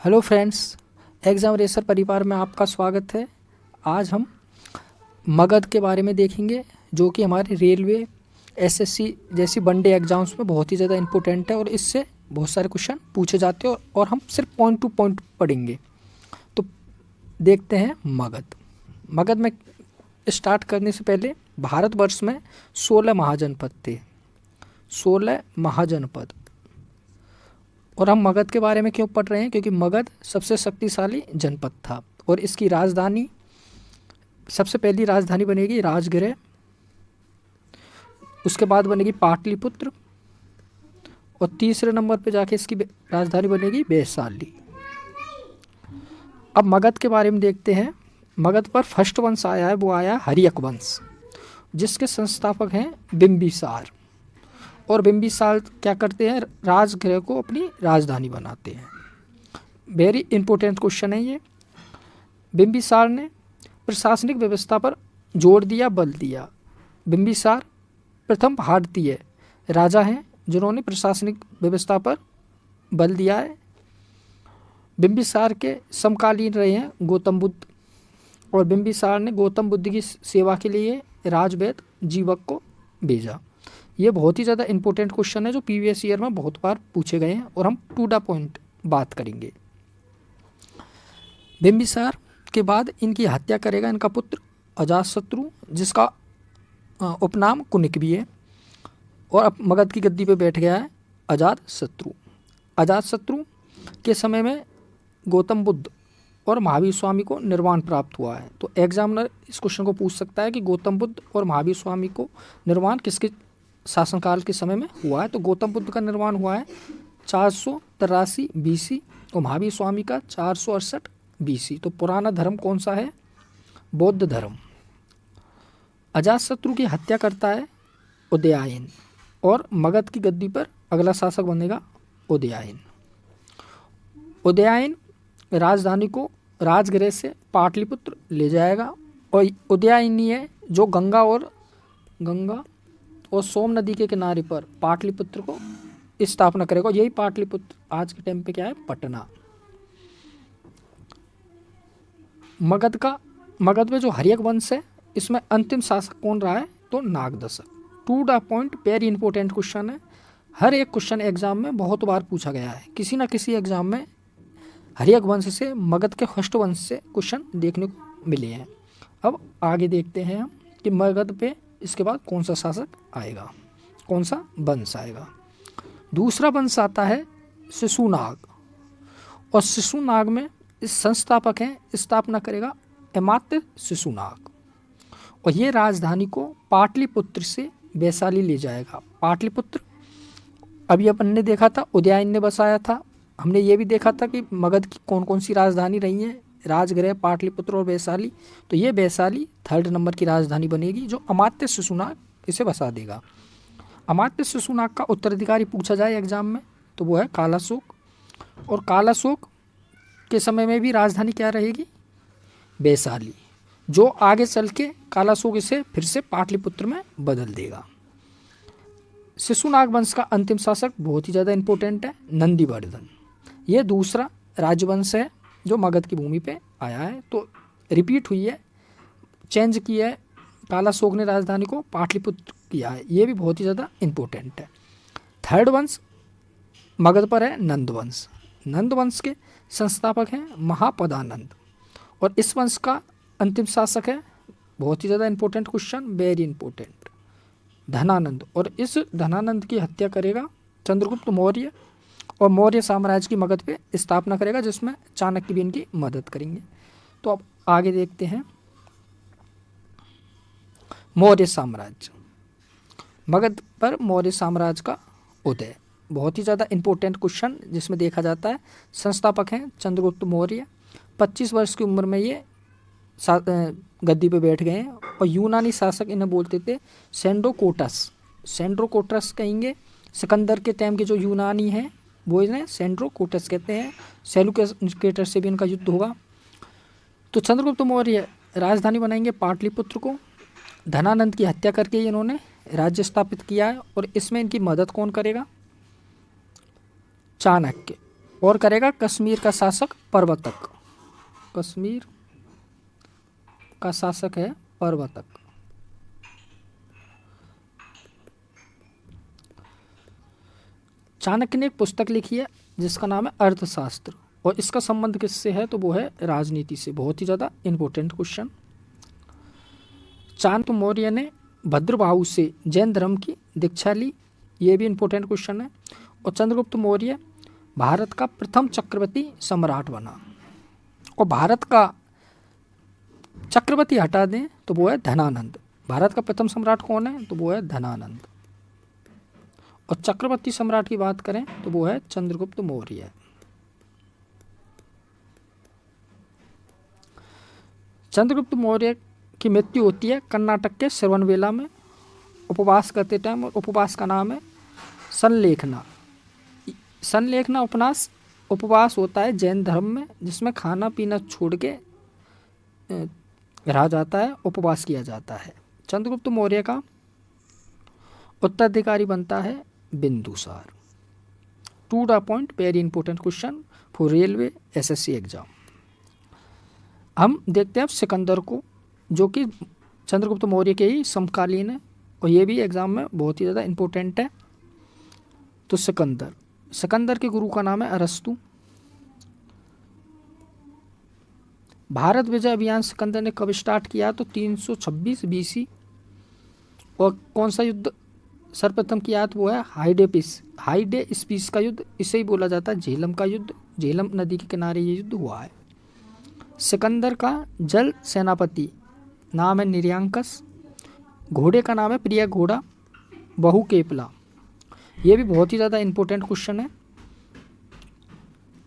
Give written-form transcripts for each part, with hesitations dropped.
Hello friends, exam racer परिवार में आपका स्वागत है। आज हम मगध के बारे में देखेंगे, जो कि हमारे रेलवे, एसएससी जैसी वनडे एग्ज़ाम्स में बहुत ही ज़्यादा इम्पोर्टेंट है और इससे बहुत सारे क्वेश्चन पूछे जाते हैं और हम सिर्फ पॉइंट टू पॉइंट पढ़ेंगे। तो देखते हैं मगध। मगध में स्टार्ट करने से पहले भारतवर्ष में 16 महाजनपद थे, 16 महाजनपद। और हम मगध के बारे में क्यों पढ़ रहे हैं? क्योंकि मगध सबसे शक्तिशाली जनपद था और इसकी राजधानी, सबसे पहली राजधानी बनेगी राजगृह, उसके बाद बनेगी पाटलिपुत्र और तीसरे नंबर पे जाके इसकी राजधानी बनेगी वैशाली। अब मगध के बारे में देखते हैं। मगध पर फर्स्ट वंश आया है, वो आया हर्यक वंश, जिसके संस्थापक हैं बिंबिसार। और बिंबिसार क्या करते हैं? राजगृह को अपनी राजधानी बनाते हैं। वेरी इंपॉर्टेंट क्वेश्चन है ये। बिंबिसार ने प्रशासनिक व्यवस्था पर जोर दिया, बल दिया। बिंबिसार प्रथम भारतीय राजा हैं जिन्होंने प्रशासनिक व्यवस्था पर बल दिया है। बिंबिसार के समकालीन रहे हैं गौतम बुद्ध, और बिंबिसार ने गौतम बुद्ध की सेवा के लिए राजवैद्य जीवक को भेजा। ये बहुत ही ज़्यादा इंपॉर्टेंट क्वेश्चन है जो प्रीवियस ईयर में बहुत बार पूछे गए हैं और हम टू द पॉइंट बात करेंगे। बिंबिसार के बाद इनकी हत्या करेगा इनका पुत्र अजातशत्रु, जिसका उपनाम कुनिक भी है, और अब मगध की गद्दी पे बैठ गया है अजातशत्रु। अजातशत्रु के समय में गौतम बुद्ध और महावीर स्वामी को निर्वाण प्राप्त हुआ है। तो एग्जामिनर इस क्वेश्चन को पूछ सकता है कि गौतम बुद्ध और महावीर स्वामी को निर्वाण किसके शासनकाल के समय में हुआ है? तो गौतम बुद्ध का निर्माण हुआ है 483 BC और महावीर स्वामी का 468 BC। तो पुराना धर्म कौन सा है? बौद्ध धर्म। अजातशत्रु की हत्या करता है उदयायन, और मगध की गद्दी पर अगला शासक बनेगा उदयायन। उदयायन राजधानी को राजगृह से पाटलिपुत्र ले जाएगा, और उदयायन ही है जो गंगा और सोम नदी के किनारे पर पाटलिपुत्र को स्थापना करेगा। यही पाटलिपुत्र आज के टाइम पे क्या है? पटना। मगध में जो हर्यक वंश है, इसमें अंतिम शासक कौन रहा है? तो Nagdashak. To the point, very important question है। हर एक क्वेश्चन एग्जाम में बहुत बार पूछा गया है। किसी ना किसी एग्जाम में हर्यक वंश से, मगध के फर्स्ट वंश से क्वेश्चन देखने को मिले हैं। अब आगे देखते हैं हम कि मगध पे इसके बाद कौन सा शासक आएगा, कौन सा वंश आएगा। दूसरा वंश आता है शिशुनाग, और शिशुनाग में इस संस्थापक हैं, स्थापना करेगा अमात्य शिशुनाग, और ये राजधानी को पाटलिपुत्र से वैशाली ले जाएगा। पाटलिपुत्र अभी अपन ने देखा था उदयायन ने बसाया था। हमने ये भी देखा था कि मगध की कौन कौन सी राजधानी रही हैं, राजगृह, पाटलिपुत्र और वैशाली। तो ये वैशाली थर्ड नंबर की राजधानी बनेगी, जो अमात्य शिशुनाग इसे बसा देगा। अमात्य शिशुनाग का उत्तराधिकारी पूछा जाए एग्जाम में तो वो है कालाशोक, और कालाशोक के समय में भी राजधानी क्या रहेगी? वैशाली, जो आगे चल के कालाशोक इसे फिर से पाटलिपुत्र में बदल देगा। शिशुनाग वंश का अंतिम शासक बहुत ही ज़्यादा इंपॉर्टेंट है, नंदीवर्धन। ये दूसरा राजवंश है जो मगध की भूमि पे आया है। तो रिपीट हुई है, चेंज किया है, कालाशोक ने राजधानी को पाटलिपुत्र किया है। ये भी बहुत ही ज़्यादा इम्पोर्टेंट है। थर्ड वंश मगध पर है नंदवंश। नंदवंश के संस्थापक हैं महापदानंद, और इस वंश का अंतिम शासक है, बहुत ही ज़्यादा important question, very important, Dhanananda. और इस धनानंद की हत्या करेगा चंद्रगुप्त मौर्य, और मौर्य साम्राज्य की मगध पे स्थापना करेगा, जिसमें चाणक्य भी इनकी मदद करेंगे। तो अब आगे देखते हैं मौर्य साम्राज्य। मगध पर मौर्य साम्राज्य का उदय, बहुत ही ज़्यादा इंपॉर्टेंट क्वेश्चन, जिसमें देखा जाता है संस्थापक हैं चंद्रगुप्त मौर्य। 25 वर्ष की उम्र में ये गद्दी पे बैठ गए हैं, और यूनानी शासक इन्हें बोलते थे सेंड्रोकोटस। सेंड्रोकोटस कहेंगे। सिकंदर के टाइम के जो यूनानी हैं वो इन्हें सेंड्रोकोटस कहते हैं। सेल्यूकेटर से भी इनका युद्ध होगा। तो चंद्रगुप्त मौर्य राजधानी बनाएंगे पाटलिपुत्र को। धनानंद की हत्या करके इन्होंने राज्य स्थापित किया है, और इसमें इनकी मदद कौन करेगा? चाणक्य। और करेगा कश्मीर का शासक प्रवर्तक। कश्मीर का शासक है प्रवर्तक। चाणक्य ने एक पुस्तक लिखी है जिसका नाम है अर्थशास्त्र, और इसका संबंध किससे है तो वो है राजनीति से। बहुत ही ज़्यादा इम्पोर्टेंट क्वेश्चन। चाणक्य मौर्य ने भद्रबाहु से जैन धर्म की दीक्षा ली, ये भी इम्पोर्टेंट क्वेश्चन है। और चंद्रगुप्त मौर्य भारत का प्रथम चक्रवर्ती सम्राट बना। और भारत का चक्रवर्ती हटा दें तो वो है धनानंद। भारत का प्रथम सम्राट कौन है तो वो है धनानंद। और चक्रवर्ती सम्राट की बात करें तो वो है चंद्रगुप्त मौर्य। चंद्रगुप्त मौर्य की मृत्यु होती है कर्नाटक के श्रवणबेला में उपवास करते टाइम, और उपवास का नाम है संलेखना। संलेखना उपवास होता है जैन धर्म में, जिसमें खाना पीना छोड़ के रहा जाता है, उपवास किया जाता है। चंद्रगुप्त मौर्य का उत्तराधिकारी बनता है Bindusara. To the point, very important question for railway SSC exam. हम देखते हैं सिकंदर को, जो कि चंद्रगुप्त मौर्य के ही समकालीन है, और ये भी एग्जाम में बहुत ही ज़्यादा इम्पोर्टेंट है। तो सिकंदर के गुरु का नाम है अरस्तु। भारत विजय अभियान सिकंदर ने कब स्टार्ट किया तो 326 बीसी। और कौन सा युद्ध सर्वप्रथम किया तो वो है हाइडेस्पिस का युद्ध। इसे ही बोला जाता है झेलम का युद्ध। झेलम नदी के किनारे ये युद्ध हुआ है। सिकंदर का जल सेनापति नाम है निर्यांकस। घोड़े का नाम है प्रिय घोड़ा बहुकेपला। ये भी बहुत ही ज़्यादा इम्पोर्टेंट क्वेश्चन है।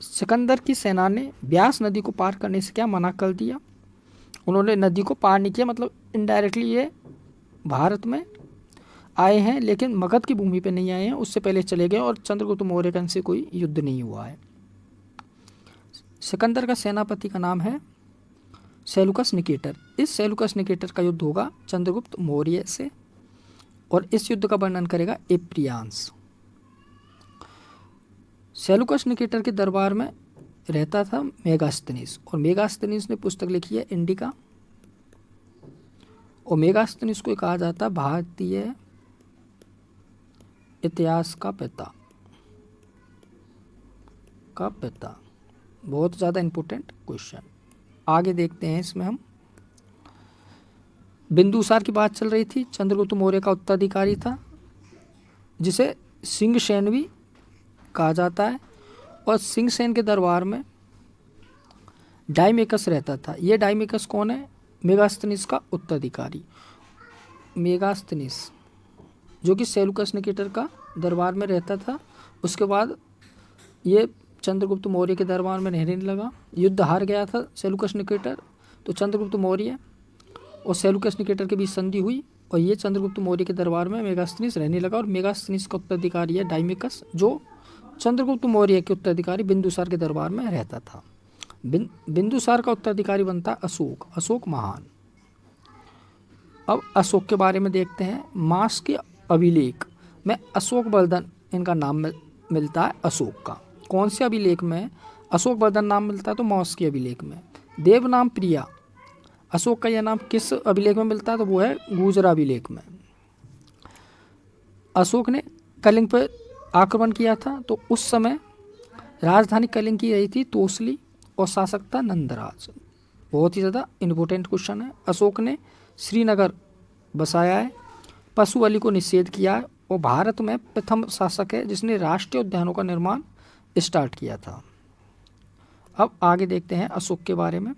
सिकंदर की सेना ने ब्यास नदी को पार करने से क्या मना कर दिया। उन्होंने नदी को पार नहीं किया, मतलब इनडायरेक्टली ये भारत में आए हैं, लेकिन मगध की भूमि पे नहीं आए हैं, उससे पहले चले गए, और चंद्रगुप्त मौर्य का इनसे कोई युद्ध नहीं हुआ है। सिकंदर का सेनापति का नाम है सेलुकस निकेटर। इस सेलुकस निकेटर का युद्ध होगा चंद्रगुप्त मौर्य से, और इस युद्ध का वर्णन करेगा एप्रियांस। सेलुकस निकेटर के दरबार में रहता था मेगास्थनीस, और मेगास्थनीस ने पुस्तक लिखी है इंडिका। और मेगास्थनीस को कहा जाता है भारतीय इतिहास का पिता। बहुत ज़्यादा इम्पोर्टेंट क्वेश्चन। आगे देखते हैं इसमें हम। बिंदुसार की बात चल रही थी। चंद्रगुप्त मौर्य का उत्तराधिकारी था, जिसे सिंहसेन भी कहा जाता है। और सिंहसेन के दरबार में डाइमेकस रहता था। ये डाइमेकस कौन है? मेगास्थनीस का उत्तराधिकारी। मेगास्थनीस जो कि सेलुकस निकेटर का दरबार में रहता था। उसके बाद ये चंद्रगुप्त मौर्य के दरबार में रहने लगा। युद्ध हार गया था सेलुकस निकेटर, तो चंद्रगुप्त मौर्य और सेलुकस निकेटर के बीच संधि हुई, और ये चंद्रगुप्त मौर्य के दरबार में मेगास्थनीस रहने लगा। और मेगास्थनीस का उत्तराधिकारी है डाइमेकस, जो चंद्रगुप्त मौर्य के उत्तराधिकारी बिंदुसार के दरबार में रहता था। बिंदुसार का उत्तराधिकारी बनता अशोक महान। अब अशोक के बारे में देखते हैं। मास के अभिलेख में अशोक वर्धन इनका नाम मिलता है अशोक का। कौन से अभिलेख में अशोक वर्धन नाम मिलता है? तो मौस के अभिलेख में। देव नाम प्रिया, अशोक का यह नाम किस अभिलेख में मिलता है? तो वो है गुजरा अभिलेख में। अशोक ने कलिंग पर आक्रमण किया था, तो उस समय राजधानी कलिंग की रही थी तोसली, और शासक था नंदराज। बहुत ही ज़्यादा इम्पोर्टेंट क्वेश्चन है। अशोक ने श्रीनगर बसाया है, पशु बलि को निषेध किया है, और भारत में प्रथम शासक है जिसने राष्ट्रीय उद्यानों का निर्माण स्टार्ट किया था। अब आगे देखते हैं अशोक के बारे में।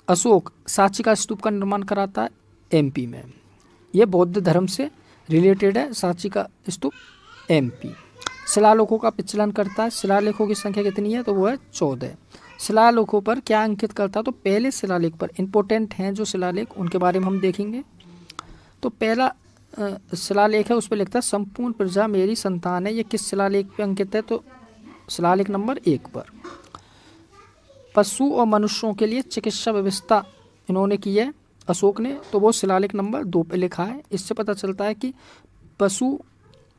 अशोक सांची का स्तूप का निर्माण कराता है एमपी में। यह बौद्ध धर्म से रिलेटेड है। सांची का स्तूप एमपी। शिलालेखों का प्रचलन करता है। शिलालेखों की संख्या कितनी है? तो वो है 14। शिलालेखों पर क्या अंकित करता है? तो पहले शिलालेख पर इंपॉर्टेंट हैं जो शिलालेख, उनके बारे में हम देखेंगे। तो पहला शिलालेख है, उस पर लिखता है संपूर्ण प्रजा मेरी संतान है। ये किस शिलालेख पे अंकित है? तो शिलालेख नंबर 1 पर। पशु और मनुष्यों के लिए चिकित्सा व्यवस्था इन्होंने की है अशोक ने, तो वो शिलालेख नंबर 2 पे लिखा है। इससे पता चलता है कि पशु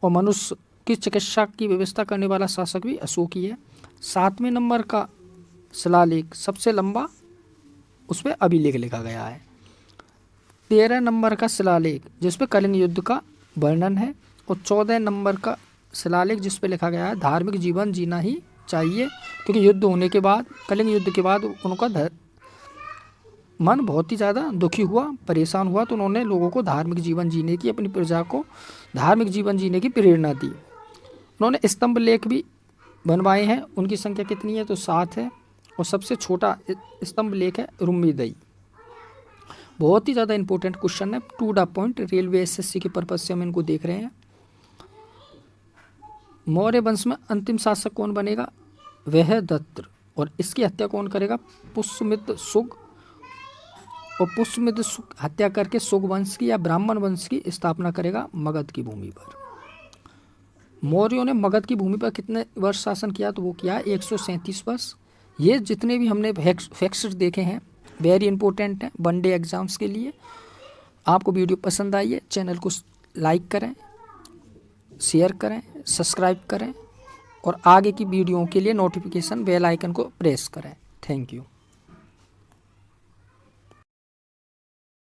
और मनुष्य उसकी चिकित्सा की व्यवस्था करने वाला शासक भी अशोक ही है। 7वें नंबर का शिलालेख सबसे लंबा, उस पर अभिलेख लिखा गया है। 13 नंबर का शिलालेख जिस पे कलिंग युद्ध का वर्णन है, और 14 नंबर का शिलालेख जिस पे लिखा गया है धार्मिक जीवन जीना ही चाहिए, क्योंकि युद्ध होने के बाद, कलिंग युद्ध के बाद उनका मन बहुत ही ज़्यादा दुखी हुआ, परेशान हुआ, तो उन्होंने लोगों को धार्मिक जीवन जीने की, अपनी प्रजा को धार्मिक जीवन जीने की प्रेरणा दी। उन्होंने स्तंभ लेख भी बनवाए हैं, उनकी संख्या कितनी है तो 7 है, और सबसे छोटा स्तंभ लेख है रुम्मीदई। बहुत ही ज़्यादा इंपॉर्टेंट क्वेश्चन है, to the point, railway SSC के पर्पज से हम इनको देख रहे हैं। मौर्य वंश में अंतिम शासक कौन बनेगा? वह दत्त, और इसकी हत्या कौन करेगा? पुष्यमित्र शुग, और पुष्यमित्र शुग हत्या करके शुग वंश की या ब्राह्मण वंश की स्थापना करेगा मगध की भूमि पर। मौर्यों ने मगध की भूमि पर कितने वर्ष शासन किया? तो वो किया 137 वर्ष। ये जितने भी हमने फैक्ट्स देखे हैं वेरी इंपॉर्टेंट हैं वनडे एग्जाम्स के लिए। आपको वीडियो पसंद आई है, चैनल को लाइक करें, शेयर करें, सब्सक्राइब करें, और आगे की वीडियो के लिए नोटिफिकेशन बेल आइकन को प्रेस करें। Thank you.